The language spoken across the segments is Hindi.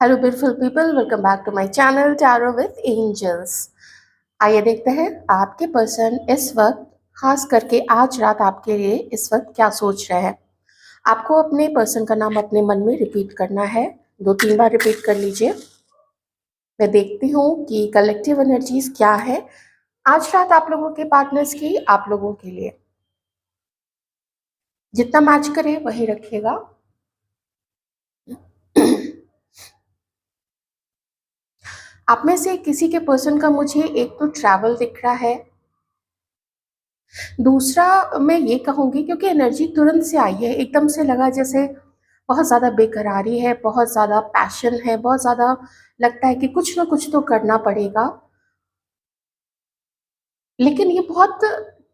Hello beautiful people, welcome back to my channel tarot with angels. आइए देखते हैं आपके पर्सन इस वक्त, खास करके आज रात आपके लिए इस वक्त क्या सोच रहे हैं। आपको अपने पर्सन का नाम अपने मन में रिपीट करना है, 2-3 बार रिपीट कर लीजिए। मैं देखती हूँ कि कलेक्टिव एनर्जीज क्या है आज रात आप लोगों के पार्टनर्स की, आप लोगों के लिए। जितना मैच करे वही रखिएगा। आप में से किसी के पर्सन का मुझे एक तो ट्रैवल दिख रहा है, दूसरा मैं ये कहूँगी क्योंकि एनर्जी तुरंत से आई है, एकदम से लगा जैसे बहुत ज़्यादा बेकरारी है, बहुत ज़्यादा पैशन है, बहुत ज़्यादा लगता है कि कुछ ना कुछ तो करना पड़ेगा। लेकिन ये बहुत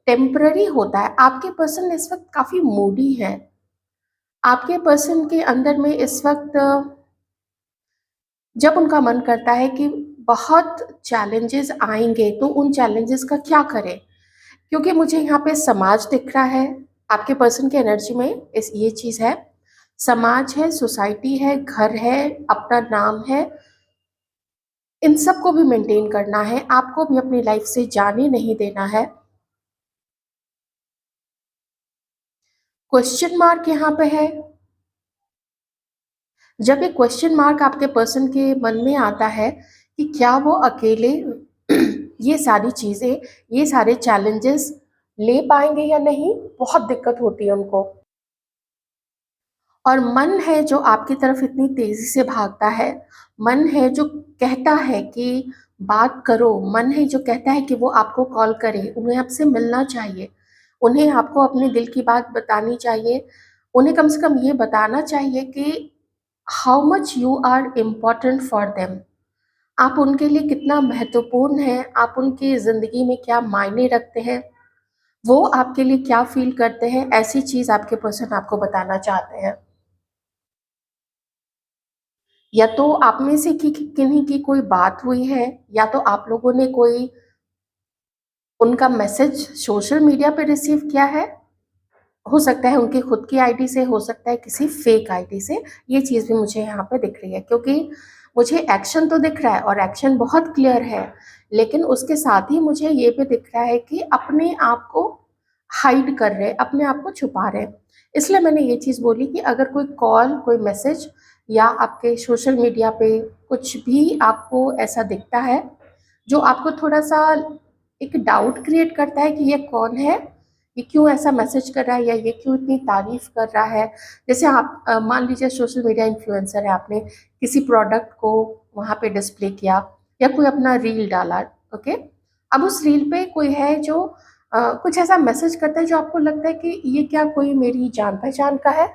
टेम्पररी होता है। आपके पर्सन इस वक्त काफ़ी मूडी है। आपके पर्सन के अंदर में इस वक्त जब उनका मन करता है कि बहुत चैलेंजेस आएंगे तो उन चैलेंजेस का क्या करें, क्योंकि मुझे यहाँ पे समाज दिख रहा है। आपके पर्सन की एनर्जी में इस ये चीज़ है, समाज है, सोसाइटी है, घर है, अपना नाम है, इन सब को भी मेंटेन करना है, आपको भी अपनी लाइफ से जाने नहीं देना है। क्वेश्चन मार्क यहाँ पे है। जब एक क्वेश्चन मार्क आपके पर्सन के मन में आता है कि क्या वो अकेले ये सारी चीज़ें, ये सारे चैलेंजेस ले पाएंगे या नहीं, बहुत दिक्कत होती है उनको। और मन है जो आपकी तरफ इतनी तेजी से भागता है, मन है जो कहता है कि बात करो, मन है जो कहता है कि वो आपको कॉल करे, उन्हें आपसे मिलना चाहिए, उन्हें आपको अपने दिल की बात बतानी चाहिए, उन्हें कम से कम ये बताना चाहिए कि how much you are important for them. आप उनके लिए कितना महत्वपूर्ण है, आप उनकी ज़िंदगी में क्या मायने रखते हैं, वो आपके लिए क्या फील करते हैं, ऐसी चीज़ आपके पर्सन आपको बताना चाहते हैं। या तो आप में से किन्हीं की कोई बात हुई है, या तो आप लोगों ने कोई उनका मैसेज सोशल मीडिया पे रिसीव किया है। हो सकता है उनकी खुद की आईडी से, हो सकता है किसी फेक आईडी से। ये चीज़ भी मुझे यहाँ पे दिख रही है, क्योंकि मुझे एक्शन तो दिख रहा है और एक्शन बहुत क्लियर है, लेकिन उसके साथ ही मुझे ये भी दिख रहा है कि अपने आप को हाइड कर रहे, अपने आप को छुपा रहे। इसलिए मैंने ये चीज़ बोली कि अगर कोई कॉल, कोई मैसेज या आपके सोशल मीडिया पे कुछ भी आपको ऐसा दिखता है जो आपको थोड़ा सा एक डाउट क्रिएट करता है कि ये कौन है, ये क्यों ऐसा मैसेज कर रहा है, या ये क्यों इतनी तारीफ कर रहा है। जैसे आप मान लीजिए सोशल मीडिया इन्फ्लुएंसर है, आपने किसी प्रोडक्ट को वहाँ पे डिस्प्ले किया या कोई अपना रील डाला, ओके। अब उस रील पे कोई है जो कुछ ऐसा मैसेज करता है जो आपको लगता है कि ये क्या कोई मेरी जान पहचान का है।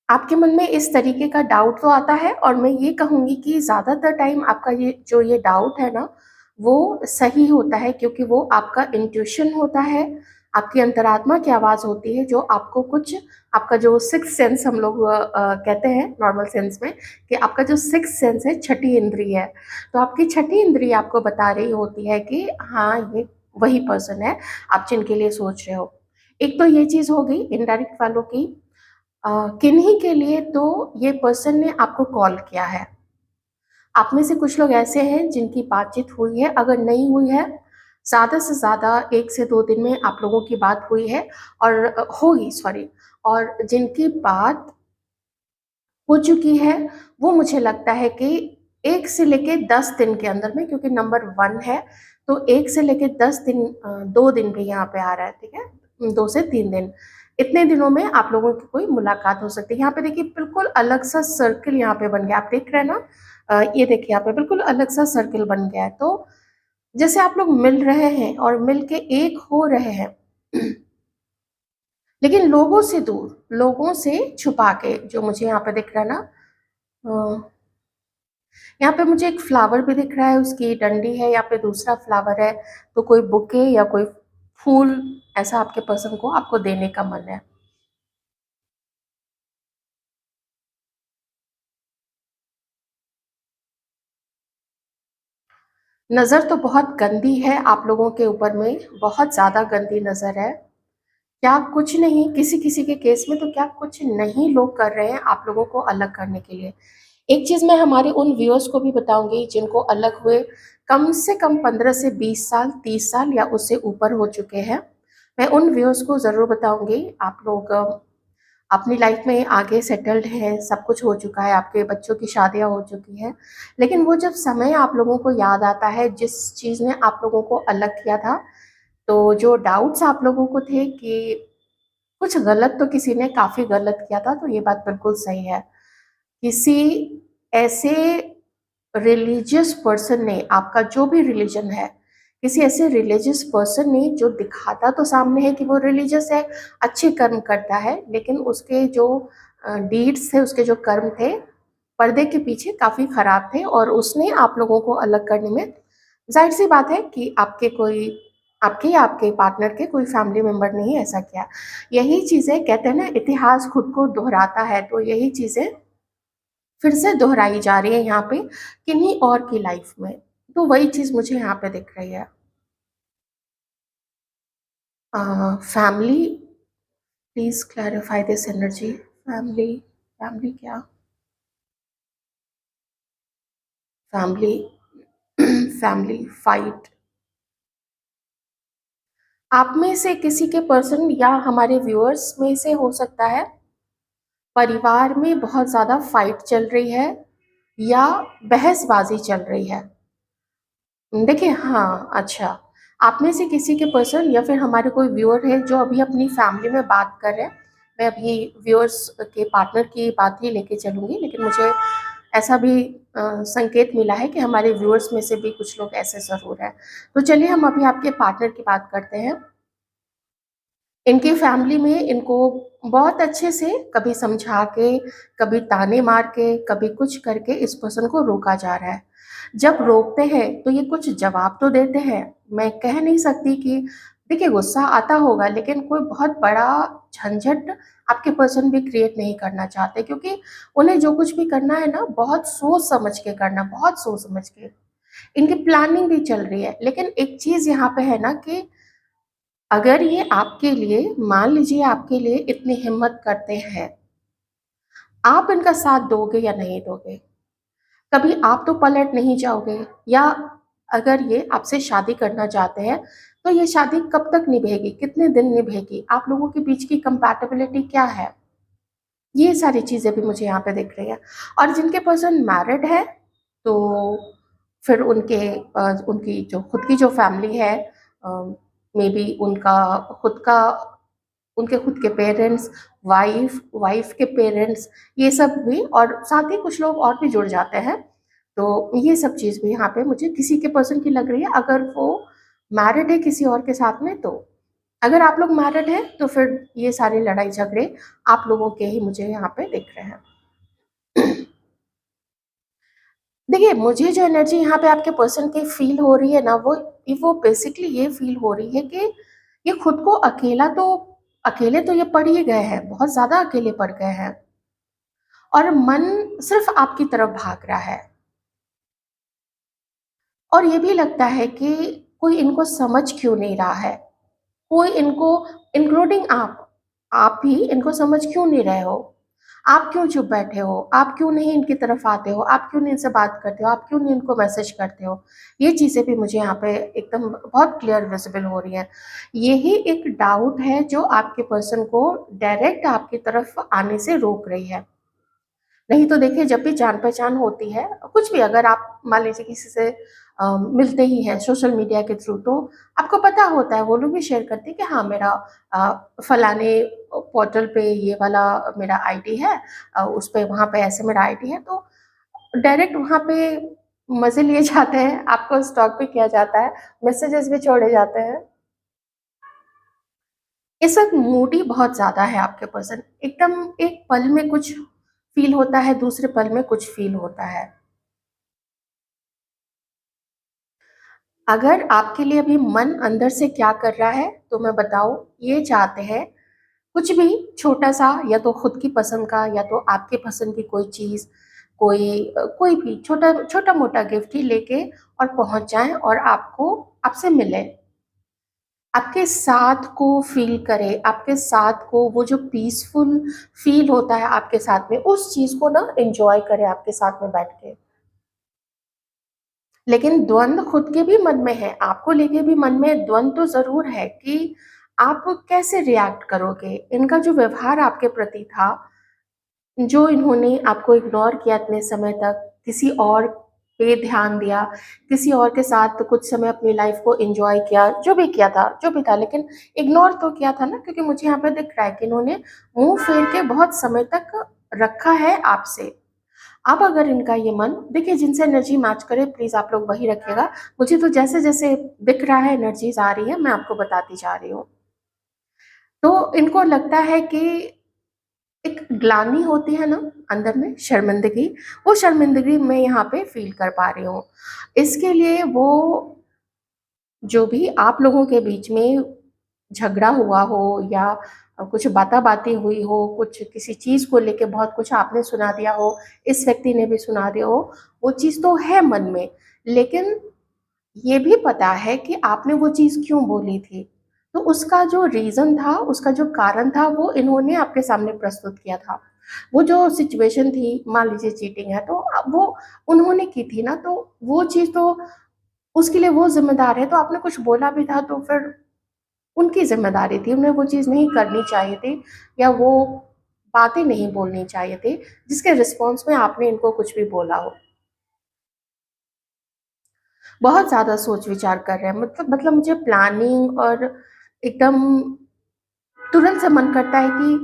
आपके मन में इस तरीके का डाउट तो आता है, और मैं ये कहूँगी कि ज़्यादातर टाइम आपका ये डाउट है ना, वो सही होता है, क्योंकि वो आपका इंट्यूशन होता है, आपकी अंतरात्मा की आवाज़ होती है जो आपको कुछ, आपका जो सिक्स सेंस हम लोग कहते हैं नॉर्मल सेंस में, कि आपका जो सिक्स सेंस है, छठी इंद्री है, तो आपकी छठी इंद्री आपको बता रही होती है कि हाँ, ये वही पर्सन है आप जिनके लिए सोच रहे हो। एक तो ये चीज़ हो गई इनडायरेक्ट वालों की। किन्हीं के लिए तो ये पर्सन ने आपको कॉल किया है। आप में से कुछ लोग ऐसे हैं जिनकी बातचीत हुई है, अगर नहीं हुई है, ज़्यादा से ज़्यादा 1 से 2 दिन में आप लोगों की बात हुई है, और होगी, सॉरी। और जिनकी बात हो चुकी है, वो मुझे लगता है कि 1 से लेके 10 दिन के अंदर में, क्योंकि नंबर 1 है, तो 1 से लेके 10 दिन, 2 दिन भी यहाँ पे आ रहा है, ठीक है? 2 से 3 दिन, इतने दिनों में आप लोगों की कोई मुलाकात हो सकती है। यहाँ पे देखिए बिल्कुल अलग सा सर्कल यहाँ पे बन गया, आप देख रहे हैं ना? ये देखिए यहाँ पे बिल्कुल अलग सा सर्कल बन गया है। तो जैसे आप लोग मिल रहे हैं और मिल के एक हो रहे हैं, लेकिन लोगों से दूर, लोगों से छुपा के, जो मुझे यहाँ पे दिख रहा है ना, अ, यहाँ पे मुझे एक फ्लावर भी दिख रहा है, उसकी डंडी है, यहाँ पे दूसरा फ्लावर है, तो कोई बुके या कोई फूल ऐसा आपके पर्सन को आपको देने का मन है। नज़र तो बहुत गंदी है आप लोगों के ऊपर में, बहुत ज़्यादा गंदी नज़र है, क्या कुछ नहीं, किसी-किसी के केस में तो क्या कुछ नहीं लोग कर रहे हैं आप लोगों को अलग करने के लिए। एक चीज़ मैं हमारे उन व्यूअर्स को भी बताऊँगी जिनको अलग हुए कम से कम 15 से 20 साल, 30 साल या उससे ऊपर हो चुके हैं। मैं उन व्यूअर्स को ज़रूर बताऊँगी, आप लोग अपनी लाइफ में आगे सेटल्ड हैं, सब कुछ हो चुका है, आपके बच्चों की शादियाँ हो चुकी हैं। लेकिन वो जब समय आप लोगों को याद आता है जिस चीज़ ने आप लोगों को अलग किया था, तो जो डाउट्स आप लोगों को थे कि कुछ गलत तो किसी ने काफ़ी गलत किया था, तो ये बात बिल्कुल सही है। किसी ऐसे रिलीजियस पर्सन ने, आपका जो भी रिलीजन है, किसी ऐसे रिलीजियस पर्सन ने जो दिखाता तो सामने है कि वो रिलीजियस है, अच्छे कर्म करता है, लेकिन उसके जो डीड्स थे, उसके जो कर्म थे, पर्दे के पीछे काफ़ी खराब थे और उसने आप लोगों को अलग करने में, ज़ाहिर-सी बात है कि आपके या आपके पार्टनर के कोई फैमिली मेंबर ने ही ऐसा किया। यही चीज़ें कहते हैं ना, इतिहास खुद को दोहराता है, तो यही चीज़ें फिर से दोहराई जा रही है यहाँ पे किन्हीं और की लाइफ में। तो वही चीज़ मुझे यहाँ पे दिख रही है। Family, please clarify this energy. Family, family क्या? Family, family fight. आप में से किसी के पर्सन या हमारे व्यूअर्स में से हो सकता है परिवार में बहुत ज़्यादा फाइट चल रही है या बहसबाजी चल रही है। देखिए, हाँ, अच्छा, आप में से किसी के पर्सन या फिर हमारे कोई व्यूअर है जो अभी अपनी फैमिली में बात कर रहे हैं। मैं अभी व्यूअर्स के पार्टनर की बात ही लेके चलूँगी, लेकिन मुझे ऐसा भी संकेत मिला है कि हमारे व्यूअर्स में से भी कुछ लोग ऐसे ज़रूर हैं। तो चलिए हम अभी आपके पार्टनर की बात करते हैं। इनकी फैमिली में इनको बहुत अच्छे से कभी समझा के, कभी ताने मार के, कभी कुछ करके इस पर्सन को रोका जा रहा है। जब रोकते हैं तो ये कुछ जवाब तो देते हैं। मैं कह नहीं सकती कि देखिए गुस्सा आता होगा, लेकिन कोई बहुत बड़ा झंझट आपके पर्सन भी क्रिएट नहीं करना चाहते, क्योंकि उन्हें जो कुछ भी करना है ना, बहुत सोच समझ के करना, बहुत सोच समझ के। इनकी प्लानिंग भी चल रही है। लेकिन एक चीज़ यहाँ पे है ना कि अगर ये आपके लिए, मान लीजिए आपके लिए इतनी हिम्मत करते हैं, आप इनका साथ दोगे या नहीं दोगे? कभी आप तो पलट नहीं जाओगे, या अगर ये आपसे शादी करना चाहते हैं, तो ये शादी कब तक निभेगी? कितने दिन निभेगी? आप लोगों के बीच की कंपैटिबिलिटी क्या है? ये सारी चीज़ें भी मुझे यहाँ पे दिख रही हैं। और जिनके पर्सन मैरिड है, तो फिर उनकी जो खुद की जो फैमिली है, मेबी खुद का उनके खुद के पेरेंट्स, वाइफ के पेरेंट्स, ये सब भी, और साथ ही कुछ लोग और भी जुड़ जाते हैं। तो ये सब चीज़ भी यहाँ पे मुझे किसी के पर्सन की लग रही है, अगर वो मैरिड है किसी और के साथ में तो। अगर आप लोग मैरिड हैं तो फिर ये सारे लड़ाई झगड़े आप लोगों के ही मुझे यहाँ पे दिख रहे हैं। देखिए, मुझे जो एनर्जी यहाँ पे आपके पर्सन की फ़ील हो रही है ना, वो बेसिकली ये फ़ील हो रही है कि ये खुद को अकेले तो ये पड़ ही गए हैं, बहुत ज़्यादा अकेले पड़ गए हैं और मन सिर्फ़ आपकी तरफ भाग रहा है। और ये भी लगता है कि कोई इनको समझ क्यों नहीं रहा है? कोई इनको, इंक्लूडिंग आप भी इनको समझ क्यों नहीं रहे हो? आप क्यों चुप बैठे हो? आप क्यों नहीं इनकी तरफ आते हो? आप क्यों नहीं इनसे बात करते हो? आप क्यों नहीं इनको मैसेज करते हो? ये चीज़ें भी मुझे यहाँ पे एकदम बहुत क्लियर विज़िबल हो रही हैं। यही एक डाउट है जो आपके पर्सन को डायरेक्ट आपकी तरफ आने से रोक रही है। नहीं तो देखिए, जब भी जान-पहचान होती है, कुछ भी, अगर आप मान लीजिए किसी से मिलते ही हैं सोशल मीडिया के थ्रू, तो आपको पता होता है, वो लोग भी शेयर करते हैं कि हाँ, मेरा फलाने पोर्टल पे ये वाला मेरा आईडी है, उस पे वहाँ पे ऐसे मेरा आईडी है, तो डायरेक्ट वहाँ पे मज़े लिए जाते हैं, आपको स्टॉक भी किया जाता है, मैसेजेस भी छोड़े जाते हैं। इस वक़्त मूडी बहुत ज़्यादा है आपके पर्सन, एकदम एक पल में कुछ फ़ील होता है, दूसरे पल में कुछ फ़ील होता है। अगर आपके लिए अभी मन अंदर से क्या कर रहा है, तो मैं बताऊँ, ये चाहते हैं कुछ भी छोटा-सा, या तो खुद की पसंद का, या तो आपके पसंद की कोई चीज़, कोई भी छोटा-मोटा गिफ्ट ही लेके और पहुँच जाएँ और आपसे मिलें। आपके साथ को फ़ील करे, आपके साथ को वो जो पीसफुल फ़ील होता है आपके साथ में, उस चीज़ को ना एन्जॉय करे आपके साथ में बैठ के। लेकिन द्वंद खुद के भी मन में है, आपको लेके भी मन में द्वंद तो ज़रूर है कि आप कैसे रिएक्ट करोगे? इनका जो व्यवहार आपके प्रति था, जो इन्होंने आपको इग्नोर किया इतने समय तक, किसी और पे ध्यान दिया, किसी और के साथ कुछ समय अपनी लाइफ़ को एन्जॉय किया, जो भी किया था, जो भी था, लेकिन इग्नोर तो किया था ना, क्योंकि मुझे यहाँ पे दिख रहा है कि इन्होंने मुँह फेर के बहुत समय तक रखा है आपसे। अब अगर इनका ये मन देखिए, जिनसे एनर्जी मैच करे प्लीज़ आप लोग वही रखिएगा। मुझे तो जैसे-जैसे दिख रहा है एनर्जीज़ आ रही है, मैं आपको बताती जा रही हूँ। तो इनको लगता है कि एक ग्लानि होती है ना अंदर में, शर्मिंदगी, वो शर्मिंदगी मैं यहाँ पे फ़ील कर पा रही हूँ। इसके लिए वो जो भी आप लोगों के बीच में झगड़ा हुआ हो या कुछ बाता-बाती हुई हो, कुछ किसी चीज़ को लेके बहुत कुछ आपने सुना दिया हो, इस व्यक्ति ने भी सुना दिया हो, वो चीज़ तो है मन में, लेकिन ये भी पता है कि आपने वो चीज़ क्यों बोली थी। तो उसका जो रीज़न था, उसका जो कारण था, वो इन्होंने आपके सामने प्रस्तुत किया था। वो जो सिचुएशन थी, मान लीजिए चीटिंग है, तो वो उन्होंने की थी ना, तो वो चीज़ तो उसके लिए वो ज़िम्मेदार है, तो आपने कुछ बोला भी था तो फिर उनकी ज़िम्मेदारी थी, उन्हें वो चीज़ नहीं करनी चाहिए थी या वो बातें नहीं बोलनी चाहिए थी, जिसके रिस्पॉन्स में आपने इनको कुछ भी बोला हो। बहुत ज़्यादा सोच-विचार कर रहे हैं, मतलब मुझे प्लानिंग और एकदम तुरंत से मन करता है कि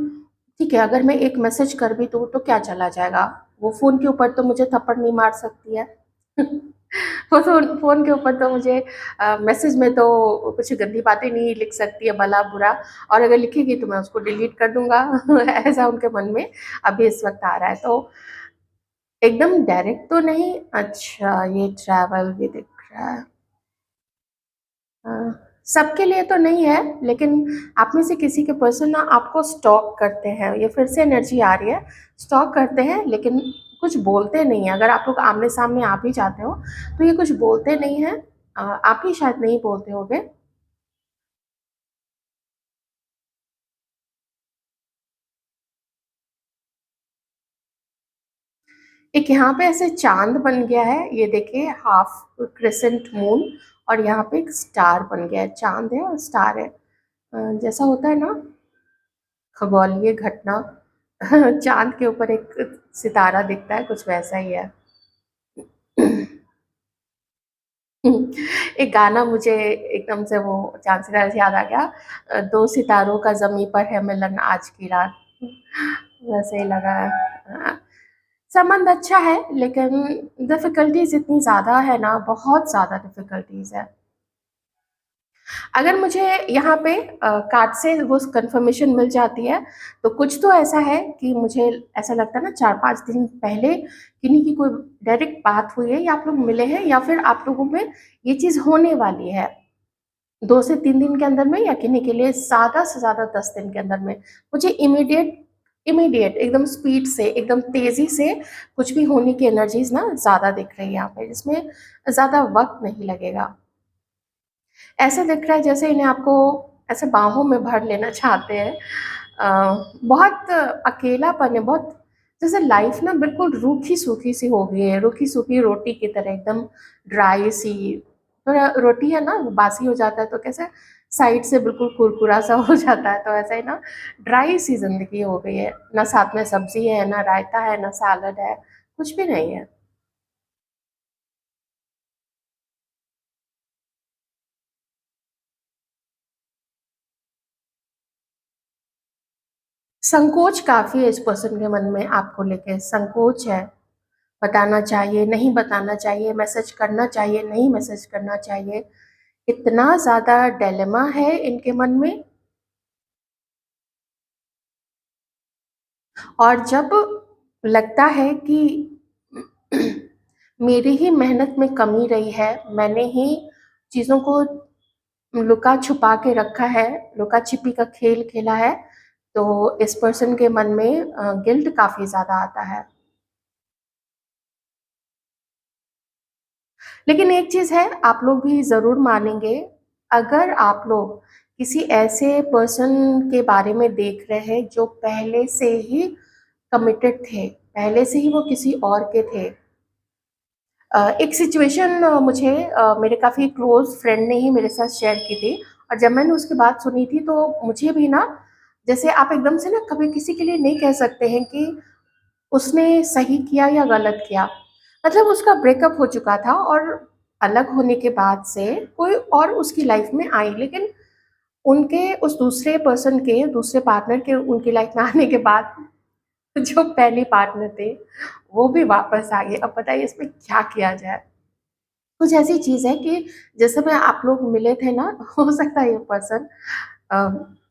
ठीक है, अगर मैं एक मैसेज कर भी दूँ तो क्या चला जाएगा? वो फ़ोन के ऊपर तो मुझे थप्पड़ नहीं मार सकती है। वो फ़ोन के ऊपर तो मुझे मैसेज में तो कुछ गंदी बातें नहीं लिख सकती है, भला-बुरा, और अगर लिखेगी तो मैं उसको डिलीट कर दूँगा। ऐसा उनके मन में अभी इस वक़्त आ रहा है। तो एकदम डायरेक्ट तो नहीं, अच्छा ये ट्रैवल भी दिख रहा है। हाँ, सबके लिए तो नहीं है, लेकिन आप में से किसी के पर्सन ना आपको स्टॉक करते हैं, ये फिर से एनर्जी आ रही है, स्टॉक करते हैं लेकिन कुछ बोलते नहीं हैं। अगर आप लोग आमने-सामने आ भी जाते हो, तो ये कुछ बोलते नहीं हैं, आप ही शायद नहीं बोलते होंगे। एक यहाँ पे ऐसे चाँद बन गया है, ये देखिए हाफ क्रेसेंट मून, और यहाँ पे एक स्टार बन गया है, चाँद है और स्टार है। जैसा होता है ना खगोलीय घटना, चाँद के ऊपर एक सितारा दिखता है, कुछ वैसा ही है। एक गाना मुझे एकदम से वो चाँद सितारे से याद आ गया, दो सितारों का ज़मीं पर है मिलन आज की रात, वैसे ही लगा है। संबंध अच्छा है, लेकिन डिफ़िकल्टीज़ इतनी ज़्यादा है ना, बहुत ज़्यादा डिफ़िकल्टीज़ है। अगर मुझे यहाँ पे कार्ड से वो कन्फर्मेशन मिल जाती है, तो कुछ तो ऐसा है कि मुझे ऐसा लगता है ना 4-5 दिन पहले किन्हीं की कोई डायरेक्ट बात हुई है, या आप लोग मिले हैं, या फिर आप लोगों में ये चीज़ होने वाली है। 2 से 3 दिन के अंदर में, या किन्हीं के लिए ज़्यादा से ज़्यादा 10 दिन के अंदर में। मुझे इमीडिएट इमीडिएट एकदम स्पीड से, एकदम तेज़ी से कुछ भी होने की एनर्जीज़ ना ज़्यादा दिख रही है यहाँ पे, जिसमें ज़्यादा वक़्त नहीं लगेगा। ऐसा दिख रहा है जैसे इन्हें आपको ऐसे बाहों में भर लेना चाहते हैं। बहुत अकेलापन है, बहुत जैसे लाइफ़ ना बिल्कुल रूखी-सूखी सी हो गई है, रूखी-सूखी रोटी की तरह एकदम ड्राई सी। थोड़ा रोटी है ना, बासी हो जाता है तो कैसे साइड से बिल्कुल कुरकुरा सा हो जाता है, तो ऐसा ही ना ड्राई सी ज़िंदगी हो गई है। ना साथ में सब्ज़ी है, ना रायता है, ना सैलड है, कुछ भी नहीं है। संकोच काफ़ी है इस पर्सन के मन में आपको लेके, संकोच है। बताना चाहिए, नहीं बताना चाहिए, मैसेज करना चाहिए, नहीं मैसेज करना चाहिए। इतना ज़्यादा डिलेमा है इनके मन में, और जब लगता है कि मेरी ही मेहनत में कमी रही है, मैंने ही चीज़ों को लुका-छुपा के रखा है, लुका-छिपी का खेल खेला है, तो इस पर्सन के मन में गिल्ट काफ़ी ज़्यादा आता है। लेकिन एक चीज़ है, आप लोग भी ज़रूर मानेंगे, अगर आप लोग किसी ऐसे पर्सन के बारे में देख रहे हैं जो पहले से ही कमिटेड थे, पहले से ही वो किसी और के थे। एक सिचुएशन मुझे मेरे काफ़ी क्लोज़ फ्रेंड ने ही मेरे साथ शेयर की थी, और जब मैंने उसकी बात सुनी थी तो मुझे भी ना, जैसे आप एकदम से ना कभी किसी के लिए नहीं कह सकते हैं कि उसने सही किया या गलत किया। मतलब उसका ब्रेकअप हो चुका था और अलग होने के बाद से कोई और उसकी लाइफ में आई, लेकिन उनके उस दूसरे पर्सन के, दूसरे पार्टनर के उनकी लाइफ में आने के बाद जो पहली पार्टनर थे, वो भी वापस आ गए। अब बताइए इसमें क्या किया जाए? कुछ ऐसी चीज़ है कि जिस समय आप लोग मिले थे ना, हो सकता है ये पर्सन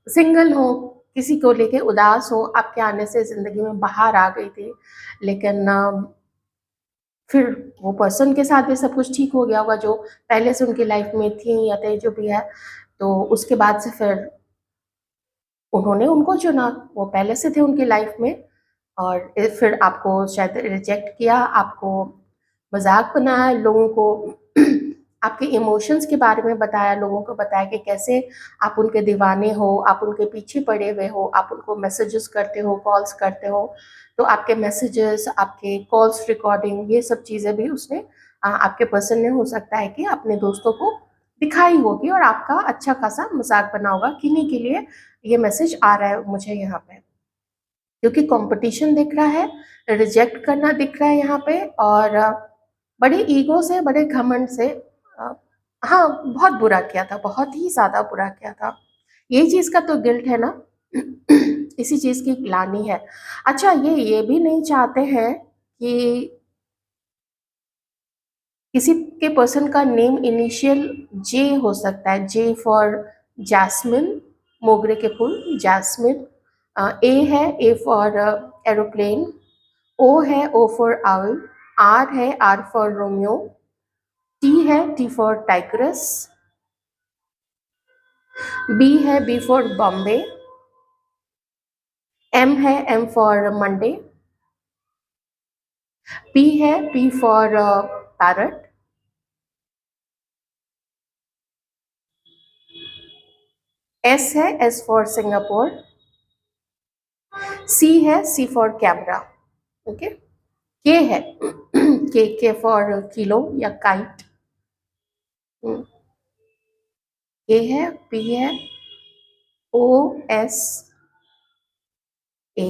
सिंगल हो, किसी को लेके उदास हो, आपके आने से ज़िंदगी में बाहर आ गई थी। लेकिन फिर वो पर्सन के साथ भी सब कुछ ठीक हो गया होगा, जो पहले से उनकी लाइफ में थी या थे, जो भी है। तो उसके बाद से फिर उन्होंने उनको चुना, वो पहले से थे उनकी लाइफ में, और फिर आपको शायद रिजेक्ट किया, आपको मज़ाक बनाया, लोगों को आपके इमोशंस के बारे में बताया, लोगों को बताया कि कैसे आप उनके दीवाने हो, आप उनके पीछे पड़े हुए हो, आप उनको मैसेजेस करते हो, कॉल्स करते हो। तो आपके मैसेजेस, आपके कॉल्स रिकॉर्डिंग, ये सब चीज़ें भी उसने आपके पर्सन ने, हो सकता है कि अपने दोस्तों को दिखाई होगी, और आपका अच्छा खासा मज़ाक बना होगा, किन्हीं के लिए ये मैसेज आ रहा है मुझे यहाँ पे। क्योंकि कंपटीशन दिख रहा है, रिजेक्ट करना दिख रहा है यहाँ पे, और बड़े ईगो से, बड़े घमंड से अ, हाँ, बहुत बुरा किया था, बहुत ही ज़्यादा बुरा किया था। यही चीज़ का तो गिल्ट है ना, इसी चीज़ की ग्लानि है। अच्छा, ये भी नहीं चाहते हैं कि किसी के पर्सन का नेम इनिशियल जे हो सकता है, जे फॉर जैस्मिन, मोगरे के फूल जैस्मिन। ए है, ए फॉर एरोप्लेन। ओ है, ओ फॉर आउल। आर है, आर फॉर रोमियो। टी है, टी फॉर टाइग्रस। बी है, बी फॉर बॉम्बे। एम है, एम फॉर मंडे। पी है, पी फॉर पैरट। एस है, एस फॉर सिंगापुर। सी है, सी फॉर कैमरा। ओके। के है, के फॉर किलो या काइट। के है, पी है, O S A.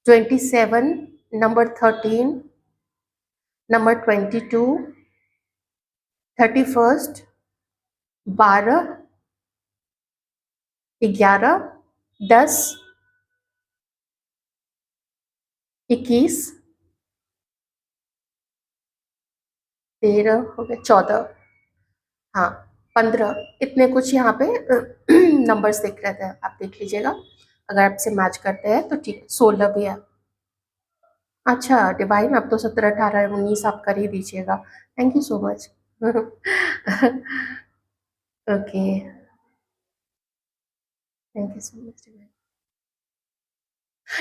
27, number 13, number 22, 31, 12, 11, 10, 21, 13 हो गए, 14, हाँ, 15, इतने कुछ यहाँ पे नंबर्स दिख रहे थे, आप देख लीजिएगा, अगर आपसे मैच करते हैं तो ठीक। 16 भी है। अच्छा डिवाइन, अब तो 17, 18, 19 आप कर ही दीजिएगा। Thank you so much. Okay, thank you so much.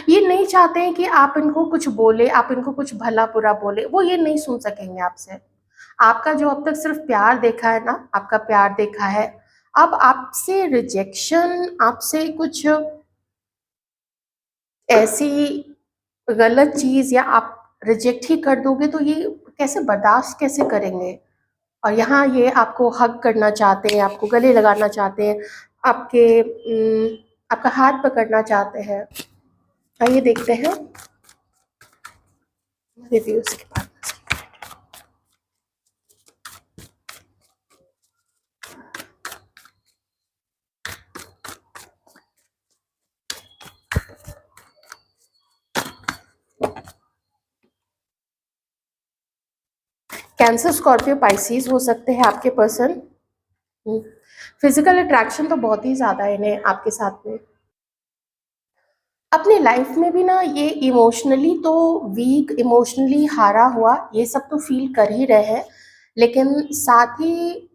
ये नहीं चाहते हैं कि आप इनको कुछ बोले, आप इनको कुछ भला बुरा बोले, वो ये नहीं सुन सकेंगे आपसे। आपका जो अब तक सिर्फ प्यार देखा है ना, आपका प्यार देखा है, अब आपसे रिजेक्शन, आपसे कुछ ऐसी गलत चीज़, या आप रिजेक्ट ही कर दोगे तो ये कैसे बर्दाश्त कैसे करेंगे? और यहाँ ये आपको हग करना चाहते हैं, आपको गले लगाना चाहते हैं, आपका हाथ पकड़ना चाहते हैं। आइए देखते हैं रिव्यूज़ के बाद। कैंसर, स्कॉर्पियो, पाइसेस हो सकते हैं आपके पर्सन। फिजिकल अट्रैक्शन तो बहुत ही ज़्यादा है इन्हें आपके साथ में। अपनी लाइफ में भी ना ये इमोशनली तो वीक, इमोशनली हारा हुआ, ये सब तो फील कर ही रहे हैं, लेकिन साथ ही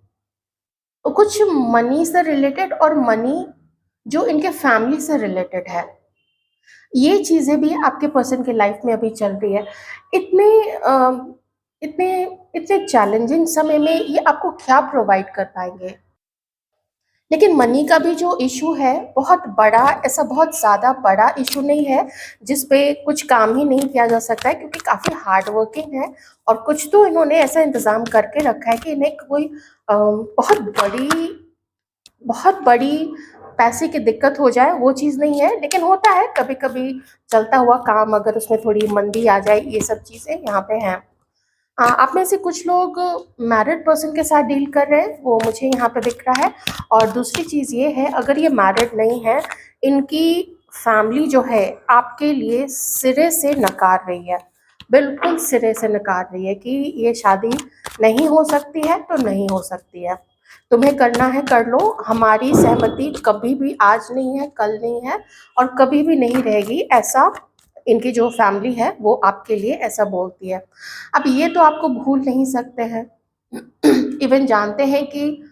कुछ मनी से रिलेटेड, और मनी जो इनके फैमिली से रिलेटेड है, ये चीज़ें भी आपके पर्सन की लाइफ में अभी चल रही है। इतने इतने इतने चैलेंजिंग समय में ये आपको क्या प्रोवाइड कर पाएंगे। लेकिन मनी का भी जो इशू है बहुत बड़ा, ऐसा बहुत ज़्यादा बड़ा इशू नहीं है जिस पे कुछ काम ही नहीं किया जा सकता है, क्योंकि काफ़ी हार्ड वर्किंग है और कुछ तो इन्होंने ऐसा इंतज़ाम करके रखा है कि इन्हें कोई बहुत बड़ी पैसे की दिक्कत हो जाए वो चीज़ नहीं है। लेकिन होता है कभी कभी चलता हुआ काम, अगर उसमें थोड़ी मंदी आ जाए, ये सब चीज़ें यहाँ पे हैं। आप में से कुछ लोग मैरिड पर्सन के साथ डील कर रहे हैं, वो मुझे यहाँ पे दिख रहा है। और दूसरी चीज़ ये है, अगर ये मैरिड नहीं है, इनकी फैमिली जो है आपके लिए सिरे से नकार रही है, बिल्कुल सिरे से नकार रही है कि ये शादी नहीं हो सकती है तो नहीं हो सकती है, तुम्हें करना है कर लो, हमारी सहमति कभी भी आज नहीं है, कल नहीं है और कभी भी नहीं रहेगी, ऐसा इनकी जो फैमिली है वो आपके लिए ऐसा बोलती है। अब ये तो आपको भूल नहीं सकते हैं। इवन जानते हैं कि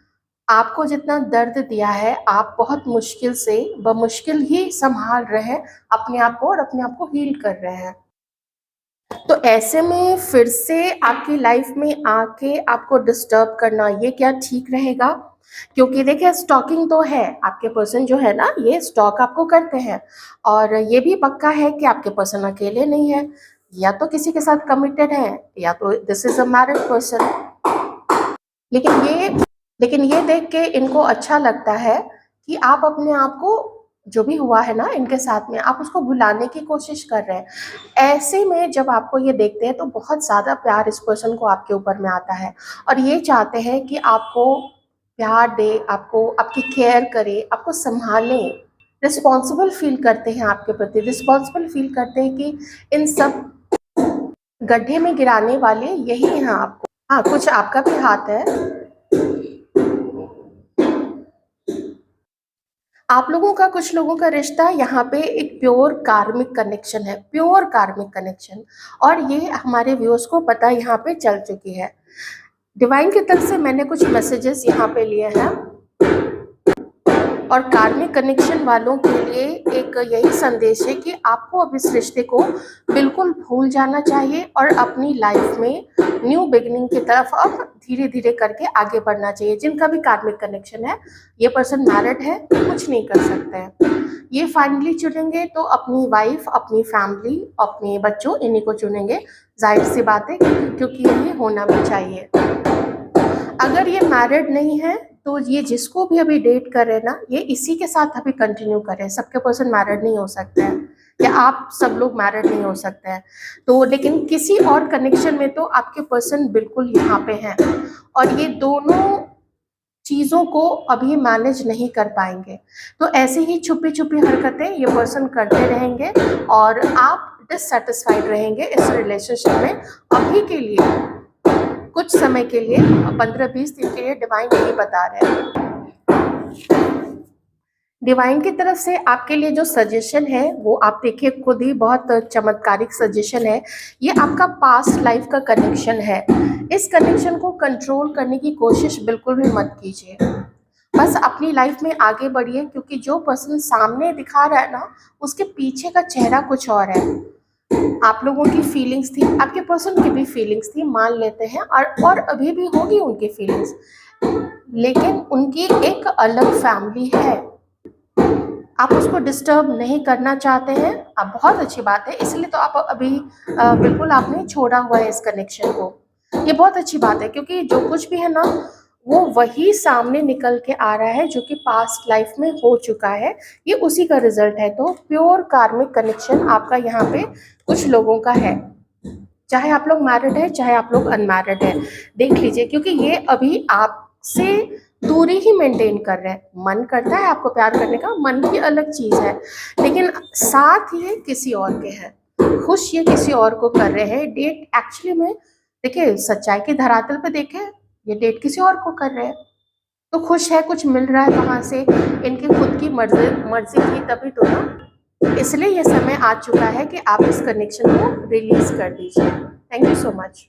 आपको जितना दर्द दिया है, आप बहुत मुश्किल से बमुश्किल ही संभाल रहे हैं अपने आप को और अपने आप को हील कर रहे हैं। तो ऐसे में फिर से आपकी लाइफ में आके आपको डिस्टर्ब करना, ये क्या ठीक रहेगा? क्योंकि देखिए, स्टॉकिंग तो है, आपके पर्सन जो है ना ये स्टॉक आपको करते हैं, और ये भी पक्का है कि आपके पर्सन अकेले नहीं है, या तो किसी के साथ कमिटेड है या तो this is a married person. लेकिन ये लेकिन ये देख के इनको अच्छा लगता है कि आप अपने आप को, जो भी हुआ है ना इनके साथ में, आप उसको भुलाने की कोशिश कर रहे हैं। ऐसे में जब आपको ये देखते हैं तो बहुत ज़्यादा प्यार इस पर्सन को आपके ऊपर में आता है और ये चाहते हैं कि आपको प्यार दे, आपको आपकी केयर करे, आपको संभाले, रिस्पॉन्सिबल फील करते हैं आपके प्रति, रिस्पॉन्सिबल फील करते हैं कि इन सब गड्ढे में गिराने वाले यही हैं आपको। हाँ, कुछ आपका भी हाथ है। आप लोगों का, कुछ लोगों का रिश्ता यहाँ पे एक प्योर कार्मिक कनेक्शन है, प्योर कार्मिक कनेक्शन, और ये हमारे व्यूअर्स को पता यहाँ पे चल चुकी है। डिवाइन की तरफ से मैंने कुछ मैसेजेस यहाँ पे लिए हैं और कार्मिक कनेक्शन वालों के लिए एक यही संदेश है कि आपको अब इस रिश्ते को बिल्कुल भूल जाना चाहिए और अपनी लाइफ में न्यू बिगिनिंग की तरफ अब धीरे धीरे करके आगे बढ़ना चाहिए। जिनका भी कार्मिक कनेक्शन है, ये पर्सन मैरिड है, कुछ नहीं कर सकते हैं, ये फाइनली चुनेंगे तो अपनी वाइफ, अपनी फैमिली, अपने बच्चों, इन्हीं को चुनेंगे। जाहिर सी बात है, क्योंकि ये होना भी चाहिए। अगर ये मैरिड नहीं है तो ये जिसको भी अभी डेट कर रहे हैं ना, ये इसी के साथ अभी कंटिन्यू करें। सबके पर्सन मैरिड नहीं हो सकते हैं, या आप सब लोग मैरिड नहीं हो सकते हैं, तो लेकिन किसी और कनेक्शन में तो आपके पर्सन बिल्कुल यहाँ पे हैं और ये दोनों चीज़ों को अभी मैनेज नहीं कर पाएंगे। तो ऐसे ही छुपी छुपी हरकतें ये पर्सन करते रहेंगे और आप डिससेटिस्फाइड रहेंगे इस रिलेशनशिप में अभी के लिए, कुछ समय के लिए, 15-20 दिन के लिए। डिवाइन यही बता रहे हैं। डिवाइन की तरफ से आपके लिए जो सजेशन है वो आप देखिए खुद ही, बहुत चमत्कारिक सजेशन है। ये आपका पास्ट लाइफ का कनेक्शन है। इस कनेक्शन को कंट्रोल करने की कोशिश बिल्कुल भी मत कीजिए, बस अपनी लाइफ में आगे बढ़िए, क्योंकि जो पर्सन सामने दिखा रहा है ना, उसके पीछे का चेहरा कुछ और है। आप लोगों की फीलिंग्स थी, आपके पर्सन की भी फीलिंग्स थी, मान लेते हैं, और अभी भी होगी उनकी फीलिंग्स, लेकिन उनकी एक अलग फैमिली है। आप उसको डिस्टर्ब नहीं करना चाहते हैं, अब बहुत अच्छी बात है, इसलिए तो आप अभी बिल्कुल आपने छोड़ा हुआ है इस कनेक्शन को। ये बहुत अच्छी बात है, क्योंकि जो कुछ भी है ना वो वही सामने निकल के आ रहा है जो कि पास्ट लाइफ में हो चुका है, ये उसी का रिजल्ट है। तो प्योर कार्मिक कनेक्शन आपका यहाँ पे कुछ लोगों का है, चाहे आप लोग मैरिड है चाहे आप लोग अनमैरिड है, देख लीजिए, क्योंकि ये अभी आपसे दूरी ही मेंटेन कर रहे हैं। मन करता है आपको प्यार करने का, मन की अलग चीज़ है, लेकिन साथ ये किसी और के हैं, खुश ये किसी और को कर रहे हैं। डेट एक्चुअली में देखिए, सच्चाई की धरातल पे देखें, ये डेट किसी और को कर रहे हैं, तो खुश है, कुछ मिल रहा है कहाँ से, इनकी खुद की मर्जी थी तभी तो ना। इसलिए ये समय आ चुका है कि आप इस कनेक्शन को रिलीज कर दीजिए। Thank you so much.